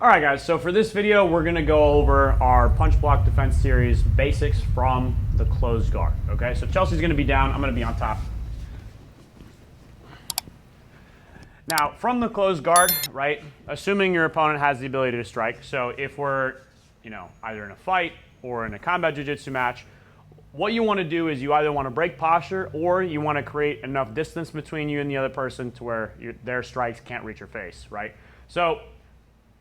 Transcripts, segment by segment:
All right, guys, so for this video, we're gonna go over our punch block defense series basics from the closed guard, okay? So Chelsea's gonna be down, I'm gonna be on top. Now, from the closed guard, right, assuming your opponent has the ability to strike, so if we're, either in a fight or in a combat jiu-jitsu match, what you wanna do is you either wanna break posture or you wanna create enough distance between you and the other person to where their strikes can't reach your face, right? So,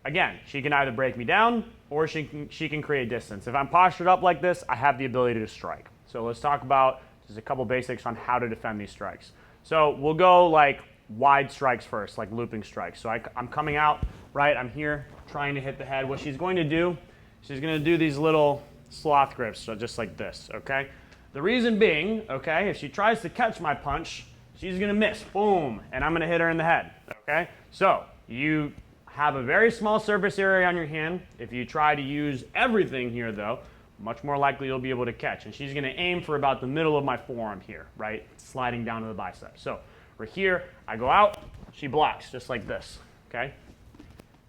again, she can either break me down or she can create distance. If I'm postured up like this, I have the ability to strike. So let's talk about just a couple basics on how to defend these strikes. So we'll go like wide strikes first, like looping strikes. So I'm coming out, right? I'm here trying to hit the head. What she's going to do, she's going to do these little sloth grips, so just like this, okay? The reason being, okay, if she tries to catch my punch, she's going to miss, boom, and I'm going to hit her in the head, okay? So you have a very small surface area on your hand. If you try to use everything here, though, much more likely you'll be able to catch. And she's going to aim for about the middle of my forearm here, right? Sliding down to the bicep. So we're here, I go out, she blocks, just like this, okay?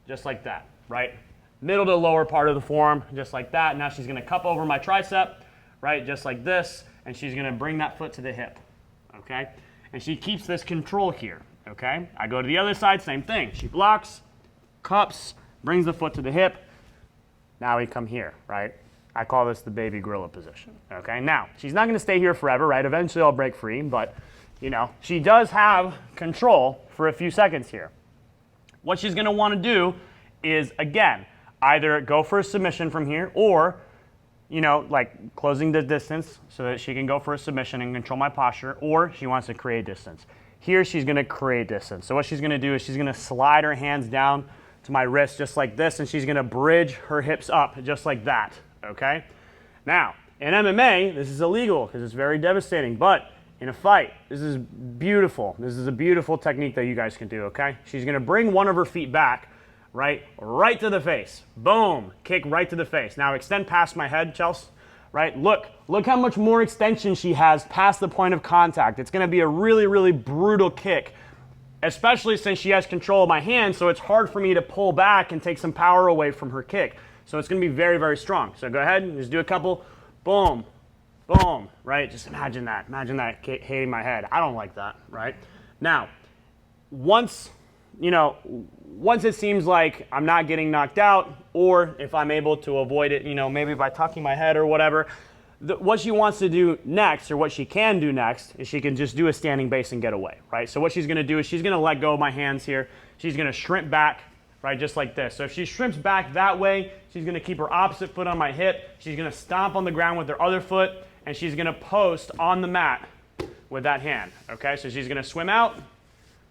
Just like that, right? Middle to lower part of the forearm, just like that. Now she's going to cup over my tricep, right? Just like this, and she's going to bring that foot to the hip, okay? And she keeps this control here, okay? I go to the other side, same thing. She blocks, cups, brings the foot to the hip. Now we come here, right? I call this the baby gorilla position, okay? Now, she's not gonna stay here forever, right? Eventually I'll break free, but she does have control for a few seconds here. What she's gonna wanna do is, again, either go for a submission from here or, like closing the distance so that she can go for a submission and control my posture, or she wants to create distance. Here she's gonna create distance. So what she's gonna do is she's gonna slide her hands down to my wrist just like this, and she's gonna bridge her hips up just like that, okay? Now, in MMA, this is illegal because it's very devastating, but in a fight, this is beautiful. This is a beautiful technique that you guys can do, okay? She's gonna bring one of her feet back, right to the face. Boom, kick right to the face. Now extend past my head, Chelsea, right? Look how much more extension she has past the point of contact. It's gonna be a really, really brutal kick, especially since she has control of my hand, so it's hard for me to pull back and take some power away from her kick. So it's going to be very, very strong. So go ahead and just do a couple, boom, boom, right? Just imagine that hitting my head. I don't like that, right? Now, once it seems like I'm not getting knocked out, or if I'm able to avoid it, maybe by tucking my head or whatever, what she wants to do next, or what she can do next, is she can just do a standing base and get away, right? So what she's going to do is she's going to let go of my hands here. She's going to shrimp back, right, just like this. So if she shrimps back that way, she's going to keep her opposite foot on my hip. She's going to stomp on the ground with her other foot, and she's going to post on the mat with that hand, okay? So she's going to swim out,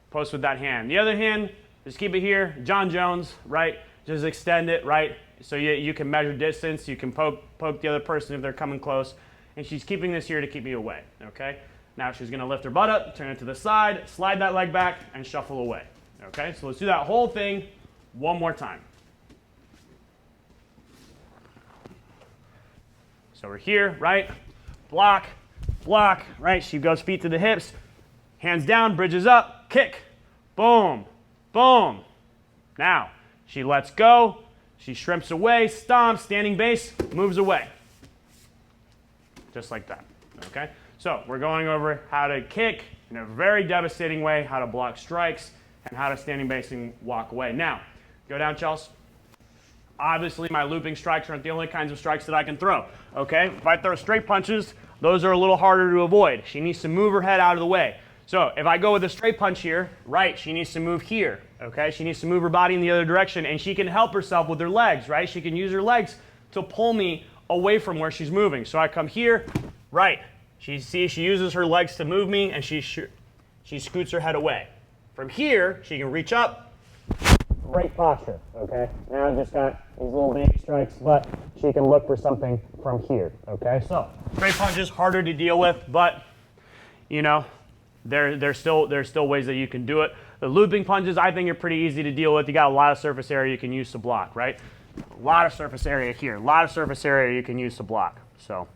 post with that hand. The other hand, just keep it here, John Jones, right? Just extend it, right? So you can measure distance, you can poke the other person if they're coming close, and she's keeping this here to keep me away, okay? Now she's gonna lift her butt up, turn it to the side, slide that leg back, and shuffle away, okay? So let's do that whole thing one more time. So we're here, right? Block, right? She goes feet to the hips, hands down, bridges up, kick, boom, boom. Now, she lets go, she shrimps away, stomps, standing base, moves away. Just like that, okay? So we're going over how to kick in a very devastating way, how to block strikes, and how to standing base and walk away. Now, go down, Chelsea. Obviously, my looping strikes aren't the only kinds of strikes that I can throw, okay? If I throw straight punches, those are a little harder to avoid. She needs to move her head out of the way. So if I go with a straight punch here, right, she needs to move here, okay? She needs to move her body in the other direction, and she can help herself with her legs, right? She can use her legs to pull me away from where she's moving. So I come here, right. She uses her legs to move me, and she scoots her head away. From here, she can reach up, great posture, okay? Now I've just got these little baby strikes, but she can look for something from here, okay? So straight punches, harder to deal with, but, there's still ways that you can do it. The looping punches, I think, are pretty easy to deal with. You got a lot of surface area you can use to block, right? A lot of surface area here, a lot of surface area you can use to block. So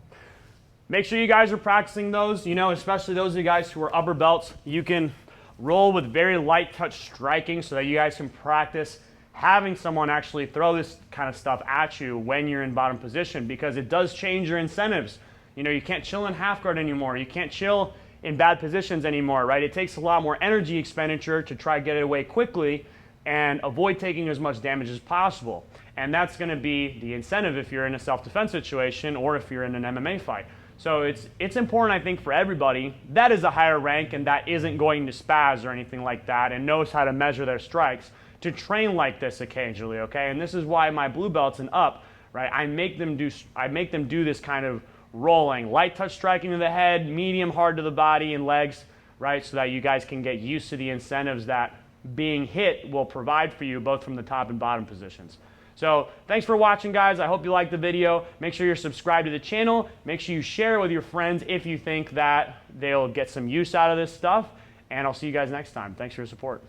make sure you guys are practicing those, especially those of you guys who are upper belts. You can roll with very light touch striking so that you guys can practice having someone actually throw this kind of stuff at you when you're in bottom position, because it does change your incentives. You know, you can't chill in half guard anymore. You can't chill in bad positions anymore, right? It takes a lot more energy expenditure to try to get it away quickly and avoid taking as much damage as possible. And that's going to be the incentive if you're in a self-defense situation or if you're in an MMA fight. So it's important, I think, for everybody that is a higher rank and that isn't going to spaz or anything like that and knows how to measure their strikes to train like this occasionally, okay? And this is why my blue belts and up, right? I make them do this kind of rolling, light touch striking to the head, medium hard to the body and legs, right? So that you guys can get used to the incentives that being hit will provide for you both from the top and bottom positions. So thanks for watching, guys. I hope you liked the video. Make sure you're subscribed to the channel. Make sure you share it with your friends if you think that they'll get some use out of this stuff. And I'll see you guys next time. Thanks for your support.